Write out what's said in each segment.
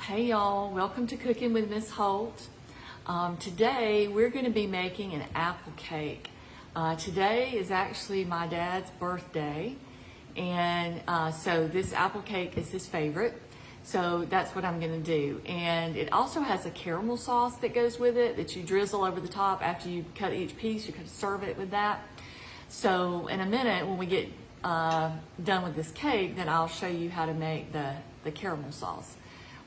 Hey y'all, welcome to Cooking with Miss Holt. Today we're going to be making an apple cake. Today is actually my dad's birthday, and so this apple cake is his favorite. So that's what I'm going to do. And it also has a caramel sauce that goes with it that you drizzle over the top after you cut each piece. You can serve it with that. So in a minute when we get done with this cake, then I'll show you how to make the caramel sauce.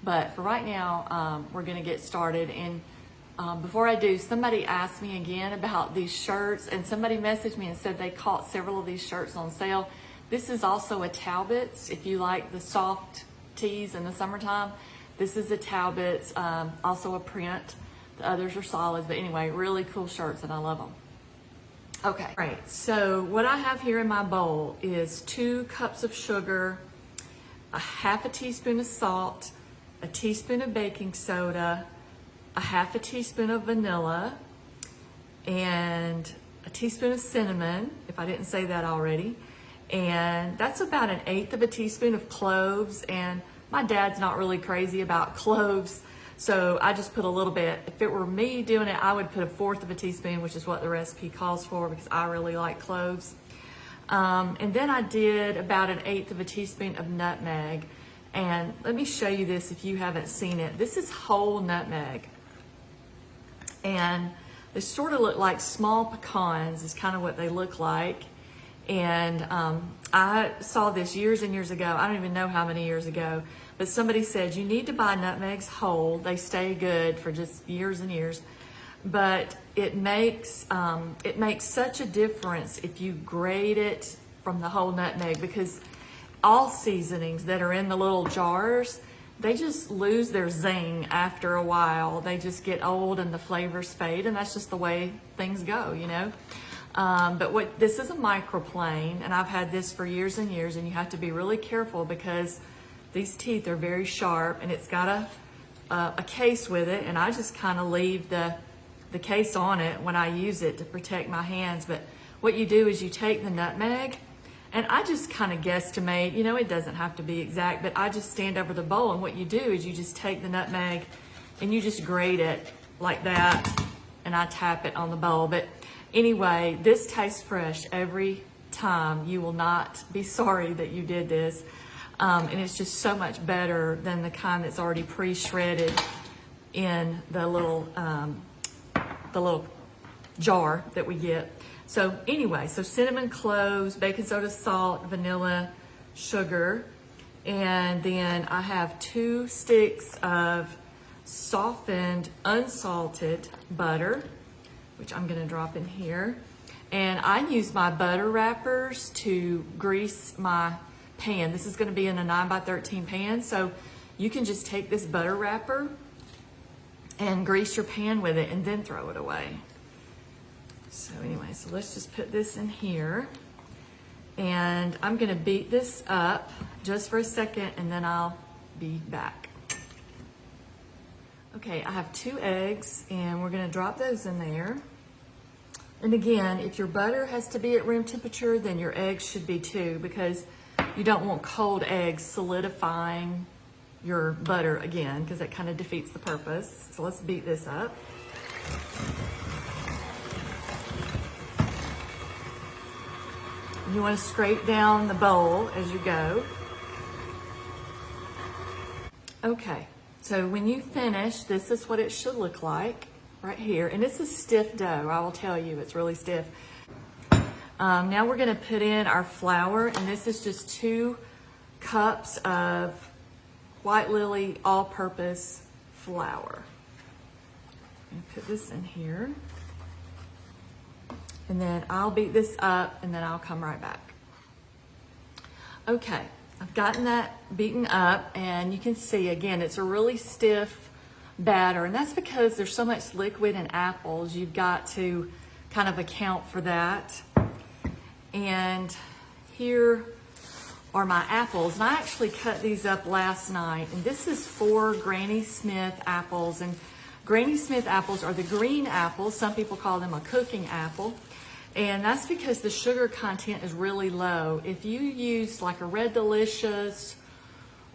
But for right now, we're gonna get started. And before I do, somebody asked me again about these shirts, and somebody messaged me and said they caught several of these shirts on sale. This is also a Talbot's, if you like the soft tees in the summertime. This is a Talbot's, also a print. The others are solids, but anyway, really cool shirts and I love them. Okay, all right, so what I have here in my bowl is 2 cups of sugar, a half a teaspoon of salt, a teaspoon of baking soda, a half a teaspoon of vanilla, and a teaspoon of cinnamon, if I didn't say that already. And that's about 1/8 of a teaspoon of cloves. And my dad's not really crazy about cloves, so I just put a little bit. If it were me doing it, I would put 1/4 of a teaspoon, which is what the recipe calls for, because I really like cloves. And then I did about 1/8 of a teaspoon of nutmeg. And let me show you this if you haven't seen it. This is whole nutmeg. And they sort of look like small pecans is kind of what they look like. And I saw this years and years ago. I don't even know how many years ago, but somebody said you need to buy nutmegs whole. They stay good for just years and years. But it makes such a difference if you grate it from the whole nutmeg, because all seasonings that are in the little jars, they just lose their zing after a while. They just get old and the flavors fade, and that's just the way things go, you know. But this is a microplane, and I've had this for years and years, and you have to be really careful because these teeth are very sharp, and it's got a case with it, and I just kind of leave the case on it when I use it to protect my hands. But what you do is you take the nutmeg, and I just kind of guesstimate, you know, it doesn't have to be exact, but I just stand over the bowl, and what you do is you just take the nutmeg and you just grate it like that, and I tap it on the bowl. But anyway, this tastes fresh every time. You will not be sorry that you did this. And it's just so much better than the kind that's already pre-shredded in the little jar that we get. So anyway, so cinnamon, cloves, baking soda, salt, vanilla, sugar, and then I have 2 sticks of softened, unsalted butter, which I'm gonna drop in here. And I use my butter wrappers to grease my pan. This is gonna be in a 9x13 pan, so you can just take this butter wrapper and grease your pan with it and then throw it away. So anyway, so let's just put this in here, and I'm gonna beat this up just for a second and then I'll be back. Okay, I have 2 eggs and we're gonna drop those in there. And again, if your butter has to be at room temperature, then your eggs should be too, because you don't want cold eggs solidifying your butter again, because that kind of defeats the purpose. So let's beat this up. You want to scrape down the bowl as you go. Okay, so when you finish, this is what it should look like right here. And it's a stiff dough, I will tell you, it's really stiff. Now we're gonna put in our flour, and this is just 2 cups of White Lily all-purpose flour. Put this in here. And then I'll beat this up and then I'll come right back. Okay, I've gotten that beaten up, and you can see again, it's a really stiff batter, and that's because there's so much liquid in apples. You've got to kind of account for that. And here are my apples, and I actually cut these up last night, and this is 4 Granny Smith apples. And Granny Smith apples are the green apples. Some people call them a cooking apple. And that's because the sugar content is really low. If you use like a Red Delicious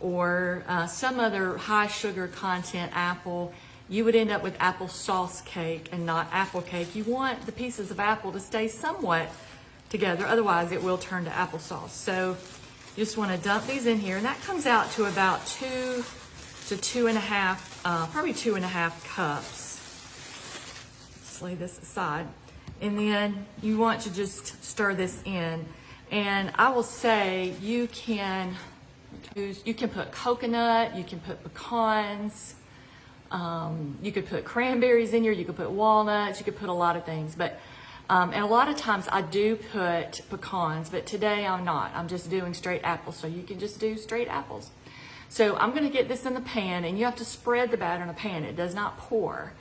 or some other high sugar content apple, you would end up with applesauce cake and not apple cake. You want the pieces of apple to stay somewhat together, otherwise it will turn to applesauce. So you just want to dump these in here, and that comes out to about 2 to 2.5, probably 2.5 cups. Just lay this aside. And then you want to just stir this in. And I will say you can put coconut, you can put pecans, you could put cranberries in here, you could put walnuts, you could put a lot of things. But and a lot of times I do put pecans, but today I'm not. I'm just doing straight apples, so you can just do straight apples. So I'm going to get this in the pan, and you have to spread the batter in the pan. It does not pour.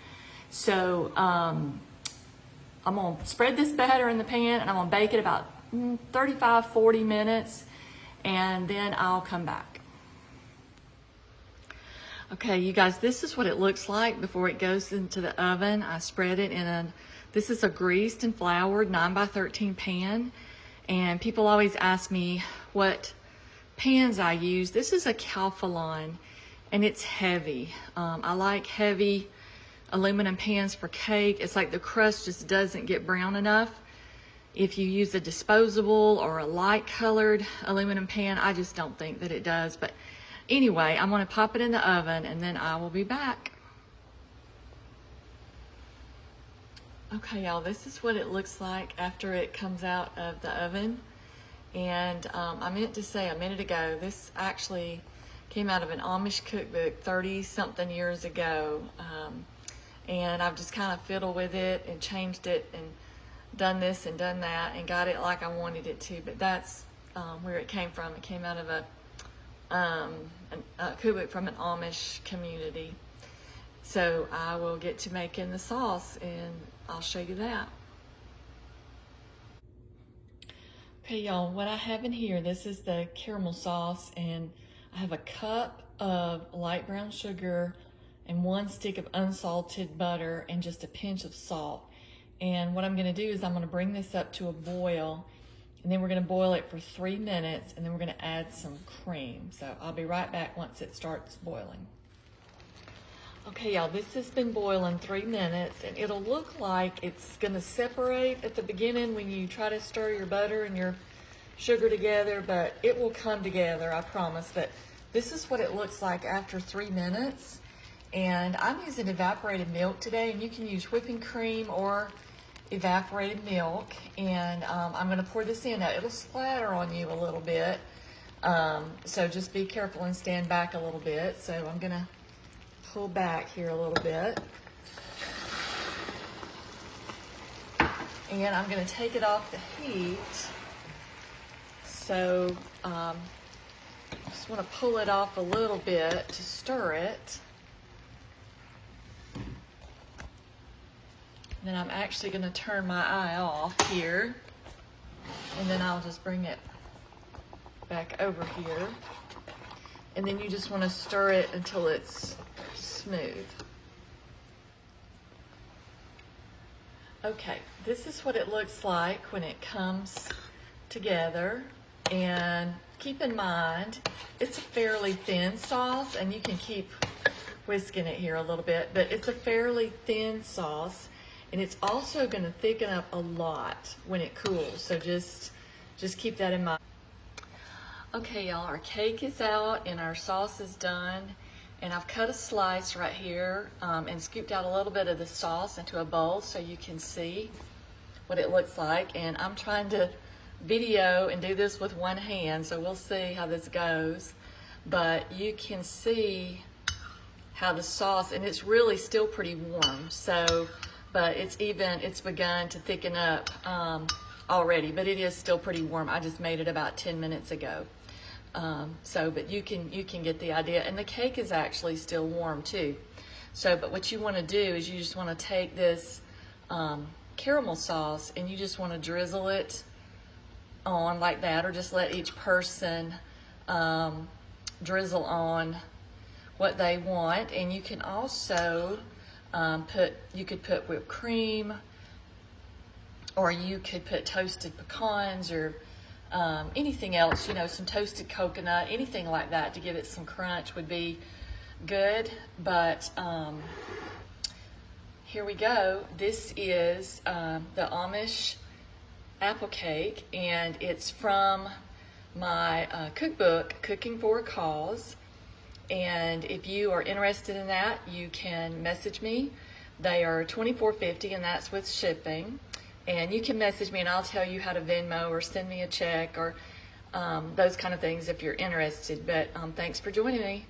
So I'm going to spread this batter in the pan, and I'm going to bake it about 35, 40 minutes, and then I'll come back. Okay, you guys, this is what it looks like before it goes into the oven. I spread it in this is a greased and floured 9x13 pan, and people always ask me what pans I use. This is a Calphalon, and it's heavy. I like heavy aluminum pans for cake. It's like the crust just doesn't get brown enough. If you use a disposable or a light colored aluminum pan, I just don't think that it does. But anyway, I'm going to pop it in the oven, and then I will be back. Okay, y'all, this is what it looks like after it comes out of the oven. And I meant to say a minute ago, this actually came out of an Amish cookbook 30-something years ago. And I've just kind of fiddled with it and changed it and done this and done that and got it like I wanted it to. But that's where it came from. It came out of a cookbook from an Amish community. So I will get to making the sauce, and I'll show you that. Okay, y'all, what I have in here, this is the caramel sauce, and I have a cup of light brown sugar and 1 stick of unsalted butter and just a pinch of salt. And what I'm going to do is I'm going to bring this up to a boil, and then we're going to boil it for 3 minutes, and then we're going to add some cream. So I'll be right back once it starts boiling. Okay, y'all, this has been boiling 3 minutes, and it'll look like it's going to separate at the beginning when you try to stir your butter and your sugar together, but it will come together, I promise. But this is what it looks like after 3 minutes. And I'm using evaporated milk today, and you can use whipping cream or evaporated milk. And I'm going to pour this in. Now, it'll splatter on you a little bit, so just be careful and stand back a little bit. So I'm going to pull back here a little bit. And I'm going to take it off the heat. So just want to pull it off a little bit to stir it. Then I'm actually going to turn my eye off here, and then I'll just bring it back over here. And then you just want to stir it until it's smooth. Okay, this is what it looks like when it comes together. And keep in mind, it's a fairly thin sauce, and you can keep whisking it here a little bit, but it's a fairly thin sauce. And it's also going to thicken up a lot when it cools, so just keep that in mind. Okay, y'all, our cake is out and our sauce is done, and I've cut a slice right here and scooped out a little bit of the sauce into a bowl so you can see what it looks like. And I'm trying to video and do this with one hand, so we'll see how this goes. But you can see how the sauce, and it's really still pretty warm, so but it's begun to thicken up already, but it is still pretty warm. I just made it about 10 minutes ago. But you can get the idea. And the cake is actually still warm too. So, but what you want to do is you just want to take this caramel sauce, and you just want to drizzle it on like that, or just let each person drizzle on what they want. And you can also you could put whipped cream, or you could put toasted pecans, or anything else, some toasted coconut, anything like that to give it some crunch would be good. But here we go. This is the Amish apple cake, and it's from my cookbook, Cooking for a Cause. And if you are interested in that, you can message me. They are $24.50, and that's with shipping. And you can message me, and I'll tell you how to Venmo or send me a check or those kind of things if you're interested. But thanks for joining me.